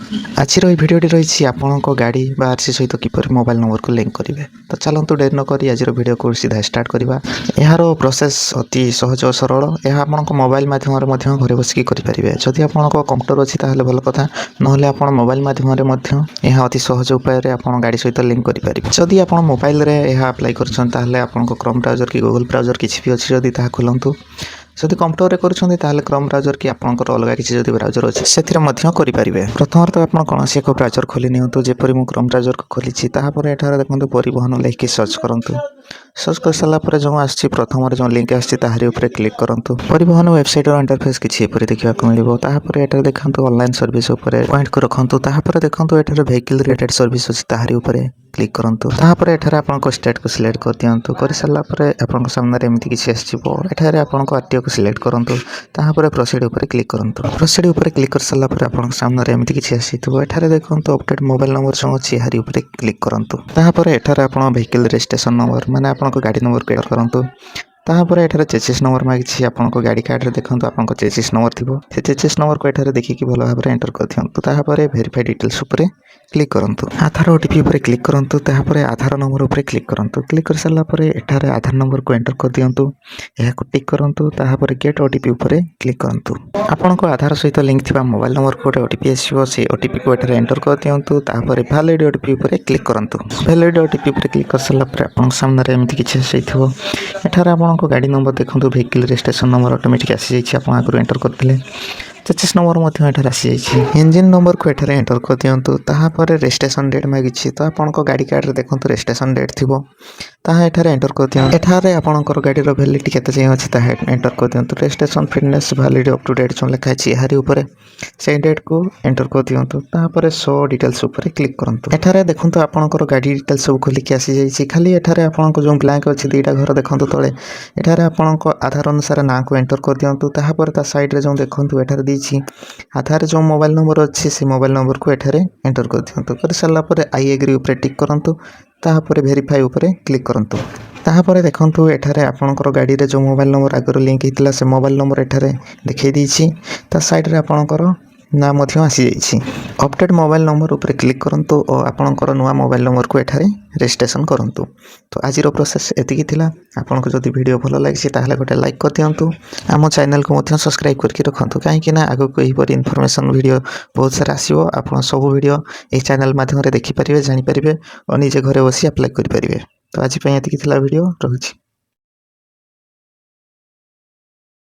आज भिडियोटी रही आपंक गाड़ी बा आरसी सहित किपर मोबाइल नंबर को लिंक करेंगे। तो चलतु डेर नक आज वीडियो को सीधा स्टार्ट करवा। यार प्रोसेस अति सहज और सरल। यह आप मोबाइल मध्यम घर बसिक करेंगे। जदि आप कंप्यूटर अच्छी ताल भल कथा ना आप मोबाइल मध्यम अति सहज उपाय आप गाड़ी सहित लिंक करेंगे। जदि आप मोबाइल अप्लाई कर क्रोम ब्राउजर कि गूगल ब्राउजर किसी भी अच्छी जदि खोलतु। जदि कंप्यूटर कर क्रोम ब्राउजर कि आपंकर अलग किसी जदि ब्राउजर अच्छे से करेंगे। प्रथम तो आप कौन एक ब्राउजर खोली नियंतु जेपरी मु क्रोम ब्राउजर को खोली एठार देखो परिवहन लिखिक सर्च करूँ। सर्च कर सारापर जो आसी प्रथम जो लिंक आसारी क्लिक करूँ। परिवहन वेबसाइट इंटरफेस किसी देखा मिलेपर एठार देखो ऑनलाइन सर्विस पॉइंट को रखु। देखो ये व्हीकल रिलेटेड सर्विस अच्छी तारी क्लिक करूँ। एठार आप स्टेट को सिलेक्ट कर दिंतु। कर सारापर आप सामने एमती किसी आसठार आप आरटीओ को सिलेक्ट करूँ। प्रोसीड उपर क्लिक करूँ। प्रोसीड उपर क्लिक कर सारापर आप सामने एमती किसी आसीथो। एठार देखो अपडेट मोबाइल नंबर जो अच्छी हारी उपर क्लिक करूँ। एठार आप व्हीकल रजिस्ट्रेशन नंबर माने आपको गाड़ी नंबर को एंटर करूँ। तापर एठार चेसिस नंबर मागिछि आपनको गाड़ी कार्ड देखो आपको चेसिस नंबर थी से चेसिस नंबर को एठार देखिए भल भाव एंटर कर दिंतु। वेरीफाई डिटेल्स उपर क्लिक करूँ। आधार ओटीपी उपर क्लिक करूँ। आधार नंबर उपर क्लिक करूँ। क्लिक कर सारापर एठार आधार नंबर को एंटर कर दिंतु। यह टिक करूँ। गेट ओटीपी उपर क्लिक करूँ। आपनको आधार सहित लिंक थी मोबाइल नंबर को ओटीपी आसो से ओटीपी को एठार एंटर कर दिंतु। वैलिड ओटीपी उपर क्लिक करूँ। वैलिड ओटीपी उपर क्लिक कर सारापर आप सामने एमती किसी आसाइथो। एठार आपको गाड़ी नंबर देखो व्हीकल रजिस्ट्रेशन नंबर ऑटोमेटिक आसी जाइए। आप आगुरी एंटर करते चेसिस नंबर एठार आसी जाइए। इंजिन नंबर को एठार एंटर कर दिंतु। रजिस्ट्रेशन डेट मागिछि तो आपको गाड़ी कार्ड देखो रजिस्ट्रेशन डेट थी एठार एंटर कर दिखाँ। एठार आपंकर गाड़ीर वैलिडिटी केते जाए अच्छी एंटर कर दिंतु। Registration fitness valid up to date जो लिखाई यारी उपर से डेट को एंटर कर दिंतु। शो डिटेल्स उपर क्लिक करूँ। एठार देखो आपंकर गाड़ी डिटेल्स सब खोलिक आसी जाइए। खाली एठार आपको जो ब्लैंक अच्छी दुईटा घर देखो तले एठार आपको आधार अनुसार ना को एंटर कर दिंतु। साइड जो देखो एठार दीची आधार जो मोबाइल नंबर अच्छी से मोबाइल नंबर को एठार एंटर कर दिंतु। कर सारापर आई एग्री उपर टिक करूँ। वेरीफाई उपर क्लिक करूँ। तापर देखो एठार आपंकर गाड़ी रे जो मोबाइल नंबर आगर लिंक होता से मोबाइल नंबर एठार देखई देछि। ता साइड रे आपंकर ना आसी जाइछि। अपडेट मोबाइल नंबर उपर क्लिक करूँ और आपंकर नुआ मोबाइल नंबर को एठार रजिस्ट्रेशन करूँ। तो आज प्रोसेस एतिकी थिला। आपको जदि वीडियो भल लगी ताहले गोटे लाइक कर दिंतु। आम चैनल को सब्सक्राइब करके रखु कहीं आगे को यहीपरि इनफॉरमेशन वीडियो बहुत सारा आसो। आप सब वीडियो ये चैनल माध्यम देखिपारे जानीपारे और निजे घरे बसी अप्लाई करेंगे। तो आज एतिकी थिला वीडियो रहुछि।